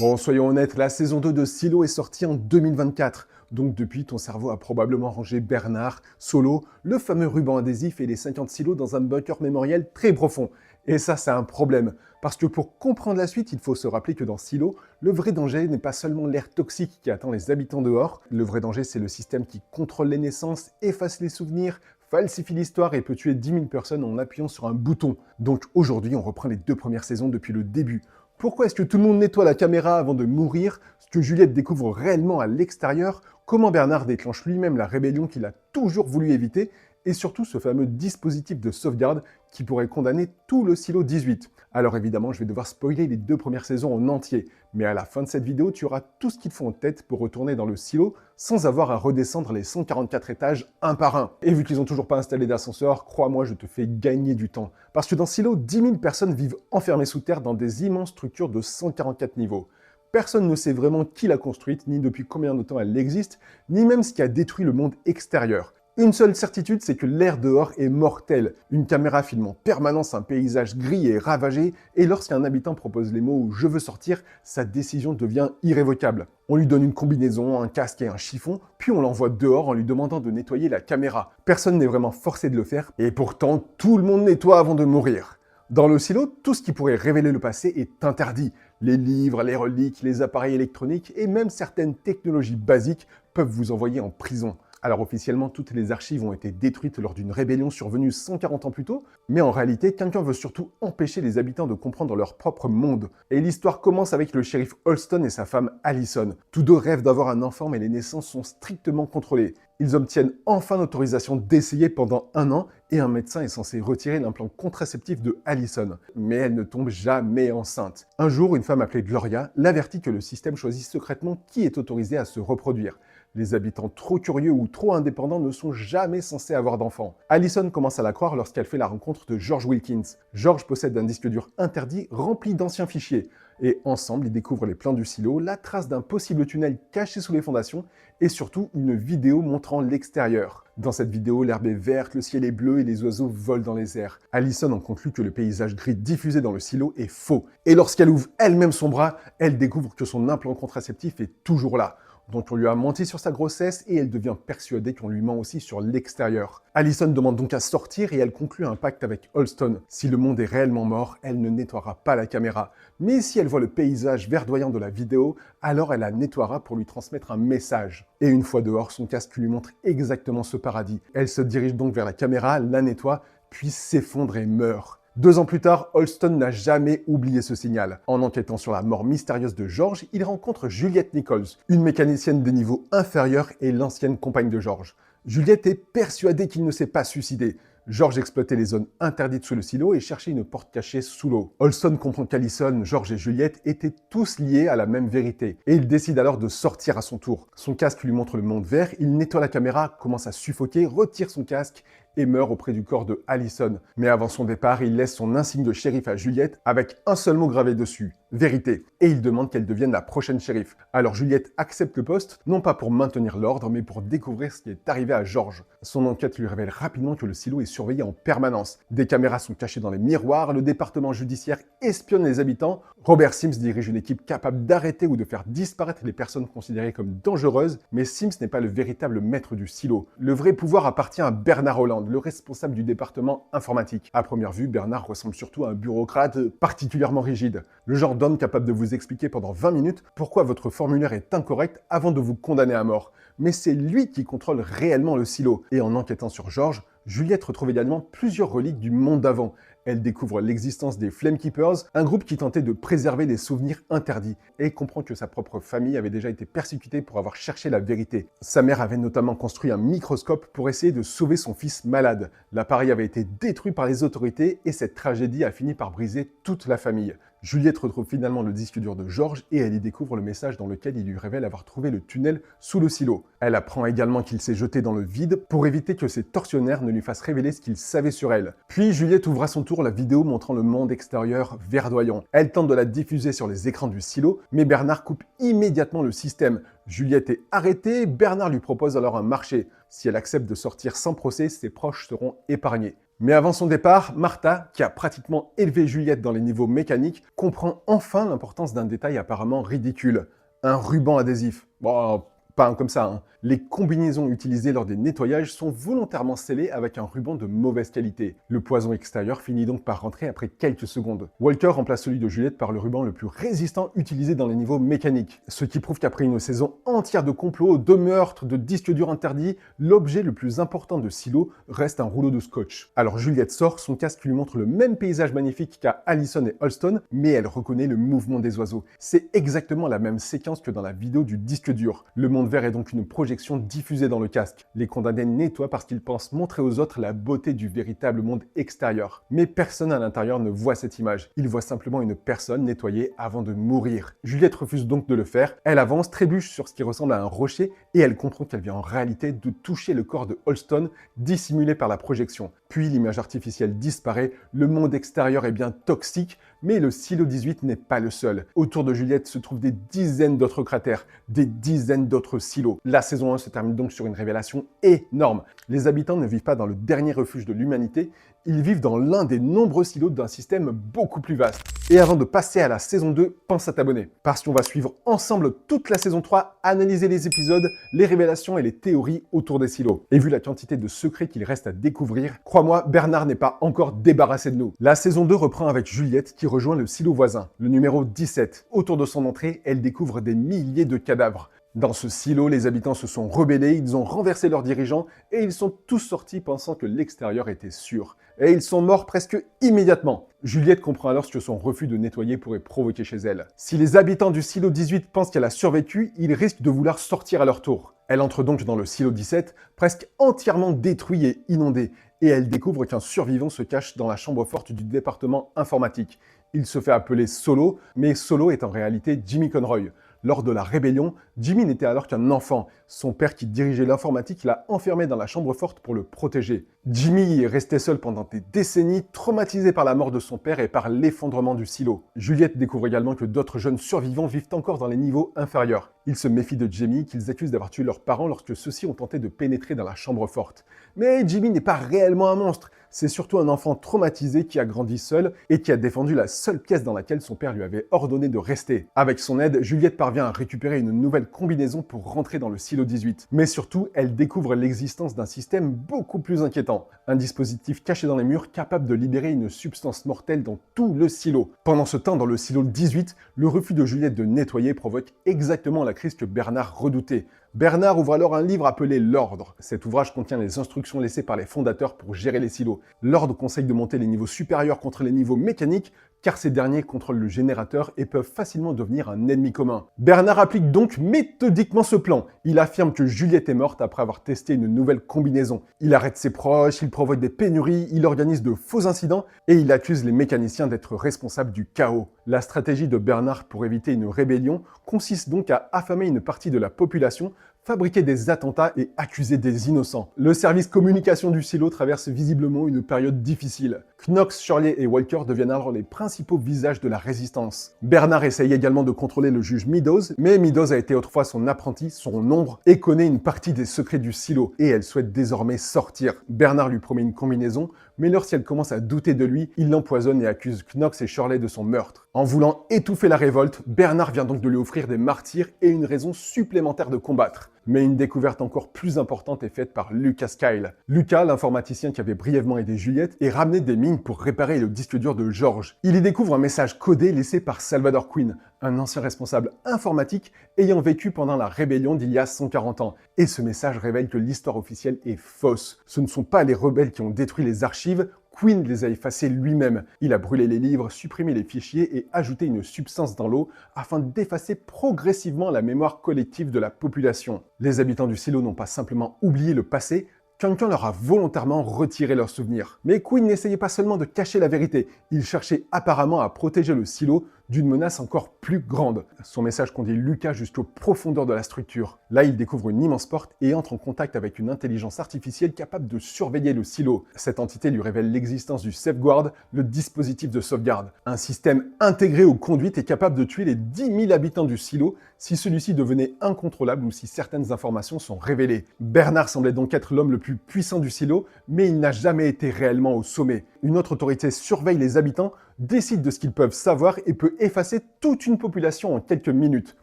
Bon, soyons honnêtes, la saison 2 de Silo est sortie en 2024. Donc depuis, ton cerveau a probablement rangé Bernard, Solo, le fameux ruban adhésif et les 50 silos dans un bunker mémoriel très profond. Et ça, c'est un problème. Parce que pour comprendre la suite, il faut se rappeler que dans Silo, le vrai danger n'est pas seulement l'air toxique qui attend les habitants dehors. Le vrai danger, c'est le système qui contrôle les naissances, efface les souvenirs, falsifie l'histoire et peut tuer 10 000 personnes en appuyant sur un bouton. Donc aujourd'hui, on reprend les 2 premières saisons depuis le début. Pourquoi est-ce que tout le monde nettoie la caméra avant de mourir? Ce que Juliette découvre réellement à l'extérieur? Comment Bernard déclenche lui-même la rébellion qu'il a toujours voulu éviter? Et surtout ce fameux dispositif de sauvegarde qui pourrait condamner tout le silo 18. Alors évidemment, je vais devoir spoiler les 2 premières saisons en entier, mais à la fin de cette vidéo, tu auras tout ce qu'il faut en tête pour retourner dans le silo sans avoir à redescendre les 144 étages un par un. Et vu qu'ils n'ont toujours pas installé d'ascenseur, crois-moi, je te fais gagner du temps. Parce que dans Silo, 10 000 personnes vivent enfermées sous terre dans des immenses structures de 144 niveaux. Personne ne sait vraiment qui l'a construite, ni depuis combien de temps elle existe, ni même ce qui a détruit le monde extérieur. Une seule certitude, c'est que l'air dehors est mortel. Une caméra filme en permanence un paysage gris et ravagé, et lorsqu'un habitant propose les mots « je veux sortir », sa décision devient irrévocable. On lui donne une combinaison, un casque et un chiffon, puis on l'envoie dehors en lui demandant de nettoyer la caméra. Personne n'est vraiment forcé de le faire, et pourtant tout le monde nettoie avant de mourir. Dans le silo, tout ce qui pourrait révéler le passé est interdit. Les livres, les reliques, les appareils électroniques et même certaines technologies basiques peuvent vous envoyer en prison. Alors officiellement, toutes les archives ont été détruites lors d'une rébellion survenue 140 ans plus tôt, mais en réalité, quelqu'un veut surtout empêcher les habitants de comprendre leur propre monde. Et l'histoire commence avec le shérif Holston et sa femme Allison. Tous deux rêvent d'avoir un enfant, mais les naissances sont strictement contrôlées. Ils obtiennent enfin l'autorisation d'essayer pendant 1 an, et un médecin est censé retirer l'implant contraceptif de Allison. Mais elle ne tombe jamais enceinte. Un jour, une femme appelée Gloria l'avertit que le système choisit secrètement qui est autorisé à se reproduire. Les habitants trop curieux ou trop indépendants ne sont jamais censés avoir d'enfants. Allison commence à la croire lorsqu'elle fait la rencontre de George Wilkins. George possède un disque dur interdit rempli d'anciens fichiers. Et ensemble, ils découvrent les plans du silo, la trace d'un possible tunnel caché sous les fondations et surtout une vidéo montrant l'extérieur. Dans cette vidéo, l'herbe est verte, le ciel est bleu et les oiseaux volent dans les airs. Allison en conclut que le paysage gris diffusé dans le silo est faux. Et lorsqu'elle ouvre elle-même son bras, elle découvre que son implant contraceptif est toujours là. Donc on lui a menti sur sa grossesse et elle devient persuadée qu'on lui ment aussi sur l'extérieur. Allison demande donc à sortir et elle conclut un pacte avec Holston. Si le monde est réellement mort, elle ne nettoiera pas la caméra. Mais si elle voit le paysage verdoyant de la vidéo, alors elle la nettoiera pour lui transmettre un message. Et une fois dehors, son casque lui montre exactement ce paradis. Elle se dirige donc vers la caméra, la nettoie, puis s'effondre et meurt. 2 ans plus tard, Holston n'a jamais oublié ce signal. En enquêtant sur la mort mystérieuse de George, il rencontre Juliette Nichols, une mécanicienne de niveau inférieur et l'ancienne compagne de George. Juliette est persuadée qu'il ne s'est pas suicidé. George exploitait les zones interdites sous le silo et cherchait une porte cachée sous l'eau. Holston comprend qu'Allison, George et Juliette étaient tous liés à la même vérité. Et il décide alors de sortir à son tour. Son casque lui montre le monde vert, il nettoie la caméra, commence à suffoquer, retire son casque et meurt auprès du corps de Allison. Mais avant son départ, il laisse son insigne de shérif à Juliette avec un seul mot gravé dessus, vérité. Et il demande qu'elle devienne la prochaine shérif. Alors Juliette accepte le poste, non pas pour maintenir l'ordre, mais pour découvrir ce qui est arrivé à George. Son enquête lui révèle rapidement que le silo est surveillé en permanence. Des caméras sont cachées dans les miroirs, le département judiciaire espionne les habitants, Robert Sims dirige une équipe capable d'arrêter ou de faire disparaître les personnes considérées comme dangereuses, mais Sims n'est pas le véritable maître du silo. Le vrai pouvoir appartient à Bernard Holland, le responsable du département informatique. À première vue, Bernard ressemble surtout à un bureaucrate particulièrement rigide. Le genre d'homme capable de vous expliquer pendant 20 minutes pourquoi votre formulaire est incorrect avant de vous condamner à mort. Mais c'est lui qui contrôle réellement le silo. Et en enquêtant sur George, Juliette retrouve également plusieurs reliques du monde d'avant. Elle découvre l'existence des Flamekeepers, un groupe qui tentait de préserver les souvenirs interdits, et comprend que sa propre famille avait déjà été persécutée pour avoir cherché la vérité. Sa mère avait notamment construit un microscope pour essayer de sauver son fils malade. L'appareil avait été détruit par les autorités et cette tragédie a fini par briser toute la famille. Juliette retrouve finalement le disque dur de George et elle y découvre le message dans lequel il lui révèle avoir trouvé le tunnel sous le silo. Elle apprend également qu'il s'est jeté dans le vide pour éviter que ses tortionnaires ne lui fassent révéler ce qu'il savait sur elle. Puis Juliette ouvre à son tour la vidéo montrant le monde extérieur verdoyant. Elle tente de la diffuser sur les écrans du silo, mais Bernard coupe immédiatement le système. Juliette est arrêtée, Bernard lui propose alors un marché. Si elle accepte de sortir sans procès, ses proches seront épargnés. Mais avant son départ, Martha, qui a pratiquement élevé Juliette dans les niveaux mécaniques, comprend enfin l'importance d'un détail apparemment ridicule. Un ruban adhésif. Bon, pas un comme ça, hein. Les combinaisons utilisées lors des nettoyages sont volontairement scellées avec un ruban de mauvaise qualité. Le poison extérieur finit donc par rentrer après quelques secondes. Walker remplace celui de Juliette par le ruban le plus résistant utilisé dans les niveaux mécaniques. Ce qui prouve qu'après une saison entière de complots, de meurtres, de disques durs interdits, l'objet le plus important de Silo reste un rouleau de scotch. Alors Juliette sort, son casque lui montre le même paysage magnifique qu'à Allison et Holston, mais elle reconnaît le mouvement des oiseaux. C'est exactement la même séquence que dans la vidéo du disque dur. Le monde vert est donc une projection diffusée dans le casque. Les condamnés nettoient parce qu'ils pensent montrer aux autres la beauté du véritable monde extérieur. Mais personne à l'intérieur ne voit cette image. Ils voient simplement une personne nettoyée avant de mourir. Juliette refuse donc de le faire. Elle avance, trébuche sur ce qui ressemble à un rocher et elle comprend qu'elle vient en réalité de toucher le corps de Holston, dissimulé par la projection. Puis l'image artificielle disparaît, le monde extérieur est bien toxique, mais le silo 18 n'est pas le seul. Autour de Juliette se trouvent des dizaines d'autres cratères, des dizaines d'autres silos. La saison 1 se termine donc sur une révélation énorme. Les habitants ne vivent pas dans le dernier refuge de l'humanité, ils vivent dans l'un des nombreux silos d'un système beaucoup plus vaste. Et avant de passer à la saison 2, pense à t'abonner, parce qu'on va suivre ensemble toute la saison 3, analyser les épisodes, les révélations et les théories autour des silos. Et vu la quantité de secrets qu'il reste à découvrir, crois-moi, Bernard n'est pas encore débarrassé de nous. La saison 2 reprend avec Juliette qui rejoint le silo voisin, le numéro 17. Autour de son entrée, elle découvre des milliers de cadavres. Dans ce silo, les habitants se sont rebellés, ils ont renversé leurs dirigeants et ils sont tous sortis pensant que l'extérieur était sûr. Et ils sont morts presque immédiatement. Juliette comprend alors ce que son refus de nettoyer pourrait provoquer chez elle. Si les habitants du silo 18 pensent qu'elle a survécu, ils risquent de vouloir sortir à leur tour. Elle entre donc dans le silo 17, presque entièrement détruit et inondé, et elle découvre qu'un survivant se cache dans la chambre forte du département informatique. Il se fait appeler Solo, mais Solo est en réalité Jimmy Conroy. Lors de la rébellion, Jimmy n'était alors qu'un enfant. Son père qui dirigeait l'informatique l'a enfermé dans la chambre forte pour le protéger. Jimmy est resté seul pendant des décennies, traumatisé par la mort de son père et par l'effondrement du silo. Juliette découvre également que d'autres jeunes survivants vivent encore dans les niveaux inférieurs. Ils se méfient de Jimmy, qu'ils accusent d'avoir tué leurs parents lorsque ceux-ci ont tenté de pénétrer dans la chambre forte. Mais Jimmy n'est pas réellement un monstre, c'est surtout un enfant traumatisé qui a grandi seul et qui a défendu la seule pièce dans laquelle son père lui avait ordonné de rester. Avec son aide, Juliette parvient à récupérer une nouvelle combinaison pour rentrer dans le silo 18. Mais surtout, elle découvre l'existence d'un système beaucoup plus inquiétant. Un dispositif caché dans les murs capable de libérer une substance mortelle dans tout le silo. Pendant ce temps, dans le silo 18, le refus de Juliette de nettoyer provoque exactement la crise que Bernard redoutait. Bernard ouvre alors un livre appelé l'Ordre. Cet ouvrage contient les instructions laissées par les fondateurs pour gérer les silos. L'Ordre conseille de monter les niveaux supérieurs contre les niveaux mécaniques, car ces derniers contrôlent le générateur et peuvent facilement devenir un ennemi commun. Bernard applique donc méthodiquement ce plan. Il affirme que Juliette est morte après avoir testé une nouvelle combinaison. Il arrête ses proches, il provoque des pénuries, il organise de faux incidents et il accuse les mécaniciens d'être responsables du chaos. La stratégie de Bernard pour éviter une rébellion consiste donc à affamer une partie de la population, fabriquer des attentats et accuser des innocents. Le service communication du silo traverse visiblement une période difficile. Knox, Shirley et Walker deviennent alors les principaux visages de la résistance. Bernard essaye également de contrôler le juge Meadows, mais Meadows a été autrefois son apprenti, son ombre, et connaît une partie des secrets du silo, et elle souhaite désormais sortir. Bernard lui promet une combinaison, mais lorsqu'elle commence à douter de lui, il l'empoisonne et accuse Knox et Shirley de son meurtre. En voulant étouffer la révolte, Bernard vient donc de lui offrir des martyrs et une raison supplémentaire de combattre. Mais une découverte encore plus importante est faite par Lucas Kyle. Lucas, l'informaticien qui avait brièvement aidé Juliette, est ramené des mines pour réparer le disque dur de George. Il y découvre un message codé laissé par Salvador Quinn, un ancien responsable informatique ayant vécu pendant la rébellion d'il y a 140 ans. Et ce message révèle que l'histoire officielle est fausse. Ce ne sont pas les rebelles qui ont détruit les archives, Quinn les a effacés lui-même. Il a brûlé les livres, supprimé les fichiers et ajouté une substance dans l'eau afin d'effacer progressivement la mémoire collective de la population. Les habitants du silo n'ont pas simplement oublié le passé, quelqu'un leur a volontairement retiré leurs souvenirs. Mais Quinn n'essayait pas seulement de cacher la vérité, il cherchait apparemment à protéger le silo d'une menace encore plus grande. Son message conduit Lucas jusqu'aux profondeurs de la structure. Là, il découvre une immense porte et entre en contact avec une intelligence artificielle capable de surveiller le silo. Cette entité lui révèle l'existence du Safeguard, le dispositif de sauvegarde. Un système intégré aux conduites et capable de tuer les 10 000 habitants du silo si celui-ci devenait incontrôlable ou si certaines informations sont révélées. Bernard semblait donc être l'homme le plus puissant du silo, mais il n'a jamais été réellement au sommet. Une autre autorité surveille les habitants, décide de ce qu'ils peuvent savoir et peut effacer toute une population en quelques minutes.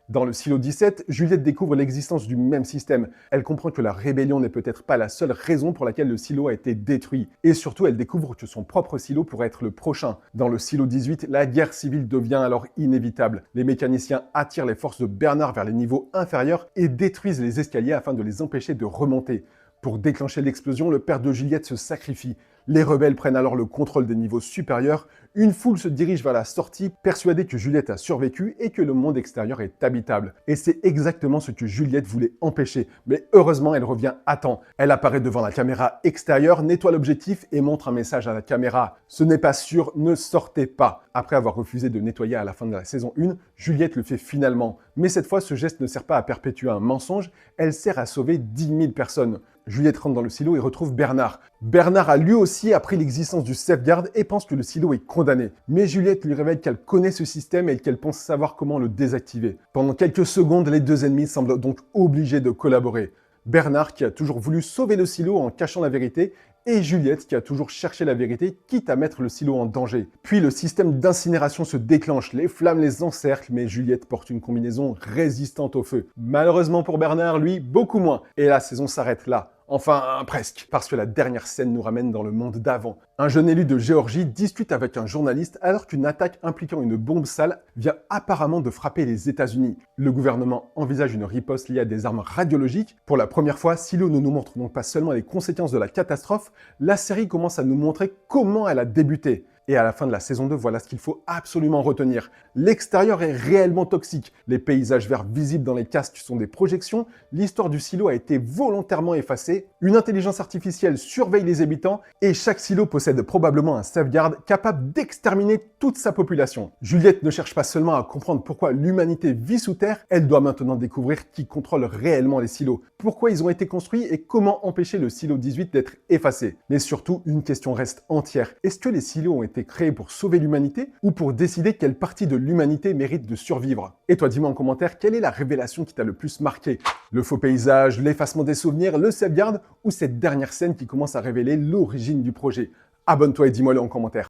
Dans le silo 17, Juliette découvre l'existence du même système. Elle comprend que la rébellion n'est peut-être pas la seule raison pour laquelle le silo a été détruit. Et surtout, elle découvre que son propre silo pourrait être le prochain. Dans le silo 18, la guerre civile devient alors inévitable. Les mécaniciens attirent les forces de Bernard vers les niveaux inférieurs et détruisent les escaliers afin de les empêcher de remonter. Pour déclencher l'explosion, le père de Juliette se sacrifie. Les rebelles prennent alors le contrôle des niveaux supérieurs. Une foule se dirige vers la sortie, persuadée que Juliette a survécu et que le monde extérieur est habitable. Et c'est exactement ce que Juliette voulait empêcher. Mais heureusement, elle revient à temps. Elle apparaît devant la caméra extérieure, nettoie l'objectif et montre un message à la caméra. Ce n'est pas sûr, ne sortez pas. Après avoir refusé de nettoyer à la fin de la saison 1, Juliette le fait finalement. Mais cette fois, ce geste ne sert pas à perpétuer un mensonge, elle sert à sauver 10 000 personnes. Juliette rentre dans le silo et retrouve Bernard. Bernard a lui aussi appris l'existence du Safeguard et pense que le silo est condamné. Mais Juliette lui révèle qu'elle connaît ce système et qu'elle pense savoir comment le désactiver. Pendant quelques secondes, les deux ennemis semblent donc obligés de collaborer. Bernard qui a toujours voulu sauver le silo en cachant la vérité et Juliette qui a toujours cherché la vérité, quitte à mettre le silo en danger. Puis le système d'incinération se déclenche, les flammes les encerclent, mais Juliette porte une combinaison résistante au feu. Malheureusement pour Bernard, lui, beaucoup moins. Et la saison s'arrête là. Enfin, presque, parce que la dernière scène nous ramène dans le monde d'avant. Un jeune élu de Géorgie discute avec un journaliste alors qu'une attaque impliquant une bombe sale vient apparemment de frapper les États-Unis. Le gouvernement envisage une riposte liée à des armes radiologiques. Pour la première fois, Silo ne nous montre donc pas seulement les conséquences de la catastrophe, la série commence à nous montrer comment elle a débuté. Et à la fin de la saison 2, voilà ce qu'il faut absolument retenir. L'extérieur est réellement toxique. Les paysages verts visibles dans les casques sont des projections. L'histoire du silo a été volontairement effacée. Une intelligence artificielle surveille les habitants et chaque silo possède probablement un safeguard capable d'exterminer toute sa population. Juliette ne cherche pas seulement à comprendre pourquoi l'humanité vit sous terre, elle doit maintenant découvrir qui contrôle réellement les silos, pourquoi ils ont été construits et comment empêcher le silo 18 d'être effacé. Mais surtout, une question reste entière. Est-ce que les silos ont été créés pour sauver l'humanité ou pour décider quelle partie de l'humanité mérite de survivre? Et toi, dis-moi en commentaire, quelle est la révélation qui t'a le plus marqué? Le faux paysage, l'effacement des souvenirs, le safeguard ou cette dernière scène qui commence à révéler l'origine du projet? Abonne-toi et dis-moi-le en commentaire.